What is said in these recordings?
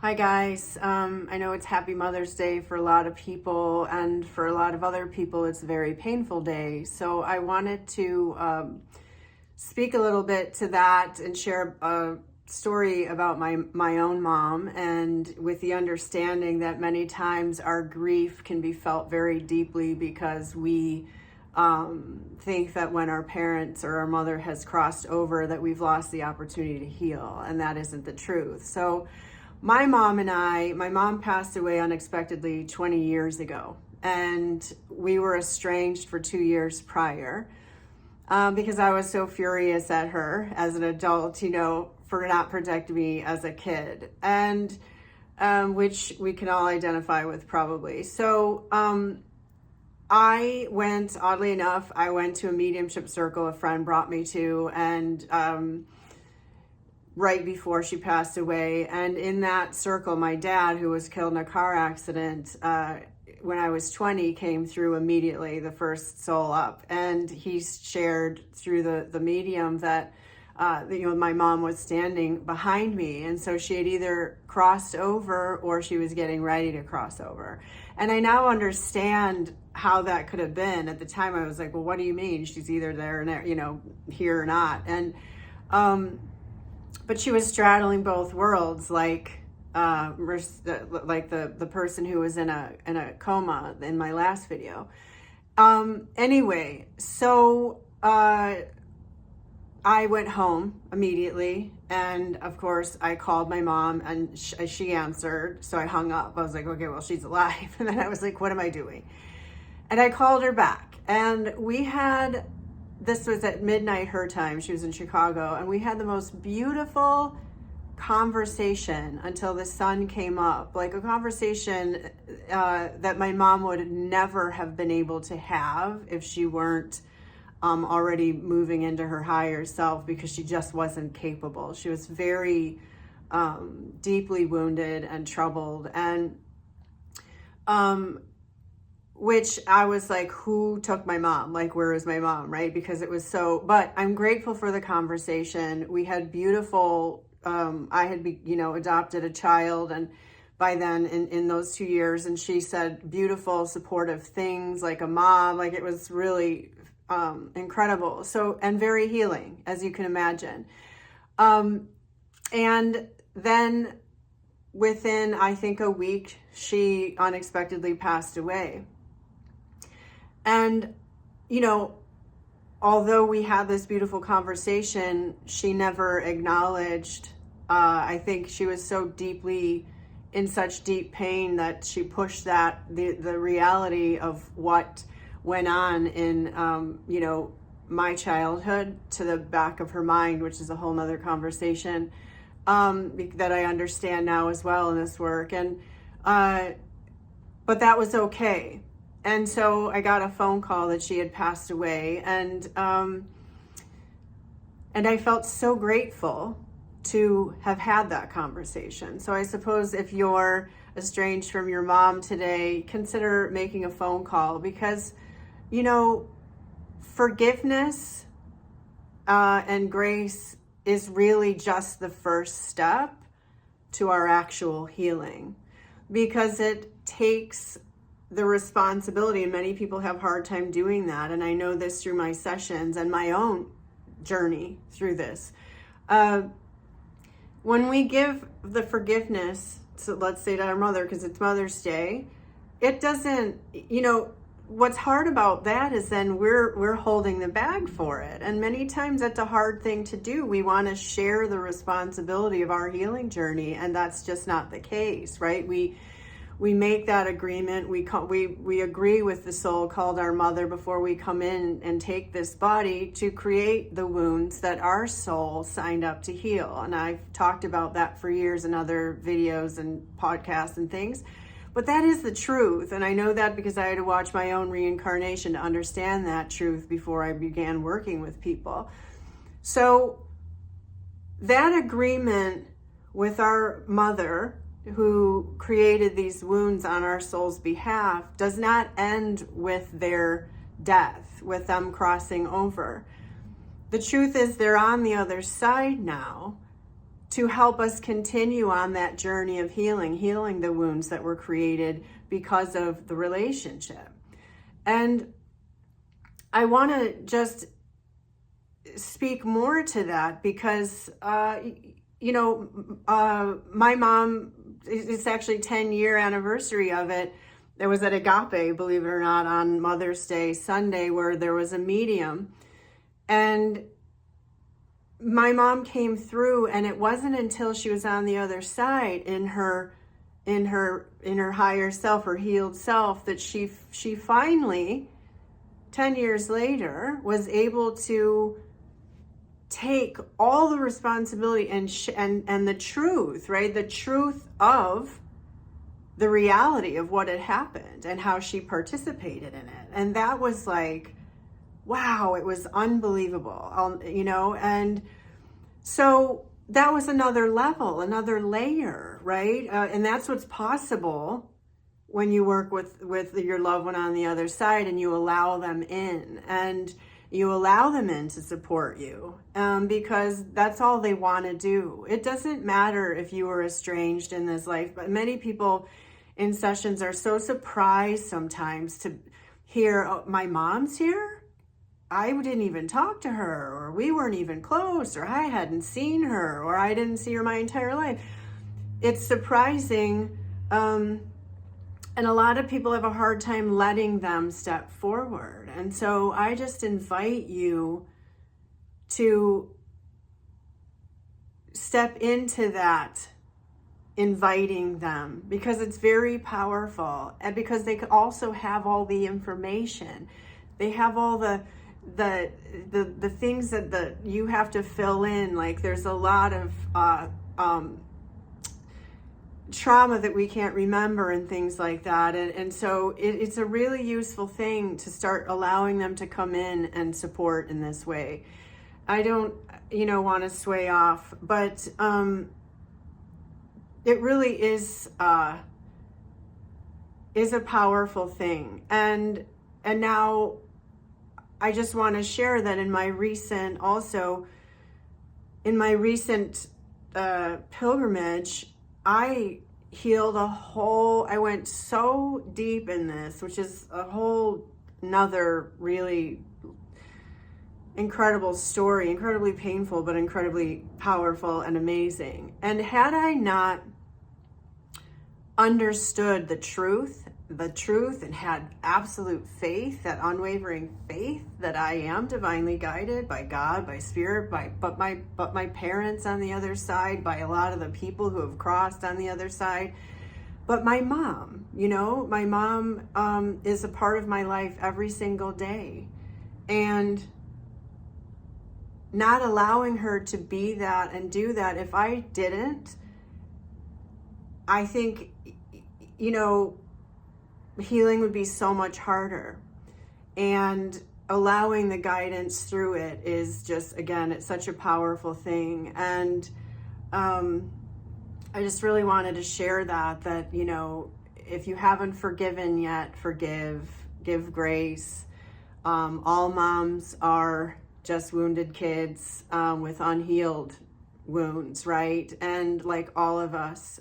Hi guys, I know it's Happy Mother's Day for a lot of people, and for a lot of other people it's a very painful day. So I wanted to speak a little bit to that and share a story about my own mom, and with the understanding that many times our grief can be felt very deeply because we think that when our parents or our mother has crossed over that we've lost the opportunity to heal, and that isn't the truth. So my mom passed away unexpectedly 20 years ago, and we were estranged for 2 years prior, because I was so furious at her as an adult, for not protecting me as a kid, and which we can all identify with probably. So oddly enough, I went to a mediumship circle a friend brought me to, and right before she passed away. And in that circle, my dad, who was killed in a car accident when I was 20, came through immediately, the first soul up. And he shared through the medium that my mom was standing behind me. And so she had either crossed over or she was getting ready to cross over. And I now understand how that could have been. At the time, I was like, well, what do you mean? She's either there and here or not. And but she was straddling both worlds, like the person who was in a coma in my last video. Anyway, so I went home immediately, and of course I called my mom, and she answered. So I hung up. I was like, okay, well, she's alive. And then I was like, what am I doing? And I called her back, and this was at midnight her time. She was in Chicago, and we had the most beautiful conversation until the sun came up, like a conversation that my mom would never have been able to have if she weren't already moving into her higher self, because she just wasn't capable. She was very deeply wounded and troubled, and which I was like, who took my mom? Like, where is my mom, right? Because it was so, but I'm grateful for the conversation. We had beautiful, I had, adopted a child, and by then in those 2 years, and she said beautiful, supportive things like a mom. Like, it was really incredible. So, and very healing, as you can imagine. And then within, I think, a week, she unexpectedly passed away. And, although we had this beautiful conversation, she never acknowledged, I think she was so deeply in such deep pain that she pushed the reality of what went on in, my childhood to the back of her mind, which is a whole nother conversation, that I understand now as well in this work. And, but that was okay. And so I got a phone call that she had passed away, and I felt so grateful to have had that conversation. So I suppose if you're estranged from your mom today, consider making a phone call, because, forgiveness and grace is really just the first step to our actual healing, because it takes the responsibility, and many people have a hard time doing that. And I know this through my sessions and my own journey through this. When we give the forgiveness, so let's say to our mother, because it's Mother's Day, it doesn't, what's hard about that is then we're holding the bag for it. And many times that's a hard thing to do. We want to share the responsibility of our healing journey, and that's just not the case, right? We make that agreement. We agree with the soul called our mother before we come in and take this body to create the wounds that our soul signed up to heal. And I've talked about that for years in other videos and podcasts and things. But that is the truth. And I know that because I had to watch my own reincarnation to understand that truth before I began working with people. So that agreement with our mother, who created these wounds on our soul's behalf, does not end with their death, with them crossing over. The truth is they're on the other side now, to help us continue on that journey of healing the wounds that were created because of the relationship. And I want to just speak more to that because, my mom, it's actually 10-year anniversary of it. There was at Agape, believe it or not, on Mother's Day Sunday, where there was a medium. And my mom came through, and it wasn't until she was on the other side in her higher self, her healed self, that she finally, 10 years later, was able to take all the responsibility and the truth, right? The truth of the reality of what had happened and how she participated in it. And that was like, wow, it was unbelievable, and so that was another level, another layer, right? And that's what's possible when you work with your loved one on the other side, and you allow them in, and you allow them in to support you, because that's all they want to do. It doesn't matter if you were estranged in this life, but many people in sessions are so surprised sometimes to hear, oh, my mom's here? I didn't even talk to her, or we weren't even close, or I hadn't seen her, or I didn't see her my entire life. It's surprising, and a lot of people have a hard time letting them step forward. And so I just invite you to step into that, inviting them, because it's very powerful, and because they could also have all the information. They have all the things that you have to fill in. Like, there's a lot of trauma that we can't remember and things like that. And so it's a really useful thing to start allowing them to come in and support in this way. I don't, want to sway off, but it really is a powerful thing. And now I just want to share that in my recent pilgrimage, I healed I went so deep in this, which is a whole another really incredible story, incredibly painful, but incredibly powerful and amazing. And had I not understood the truth and had absolute faith, that unwavering faith that I am divinely guided by God, by spirit, but my parents on the other side, by a lot of the people who have crossed on the other side, but my mom, is a part of my life every single day. And not allowing her to be that and do that, if I didn't, I think, healing would be so much harder. And allowing the guidance through it is just, again, it's such a powerful thing. And I just really wanted to share that, if you haven't forgiven yet, forgive, give grace. All moms are just wounded kids with unhealed wounds, right? And like all of us.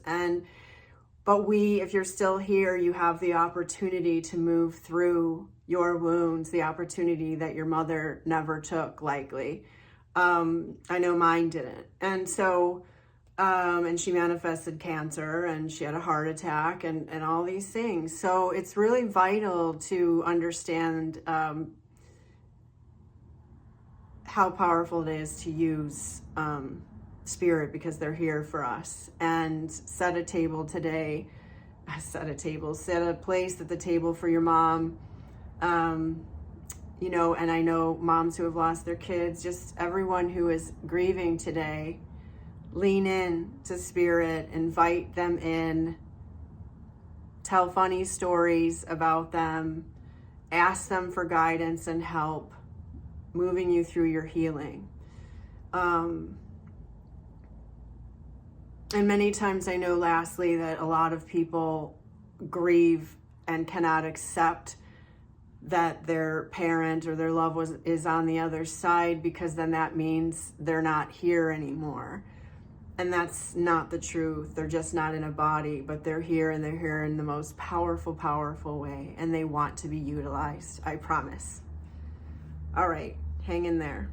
But if you're still here, you have the opportunity to move through your wounds, the opportunity that your mother never took, likely. I know mine didn't. And so, and she manifested cancer, and she had a heart attack, and all these things. So it's really vital to understand how powerful it is to use spirit, because they're here for us. And set a place at the table for your mom. And I know moms who have lost their kids, just everyone who is grieving today, lean in to spirit, invite them in, tell funny stories about them, ask them for guidance and help, moving you through your healing. And many times I know, lastly, that a lot of people grieve and cannot accept that their parent or their loved one is on the other side, because then that means they're not here anymore. And that's not the truth. They're just not in a body, but they're here, and they're here in the most powerful, powerful way. And they want to be utilized. I promise. All right. Hang in there.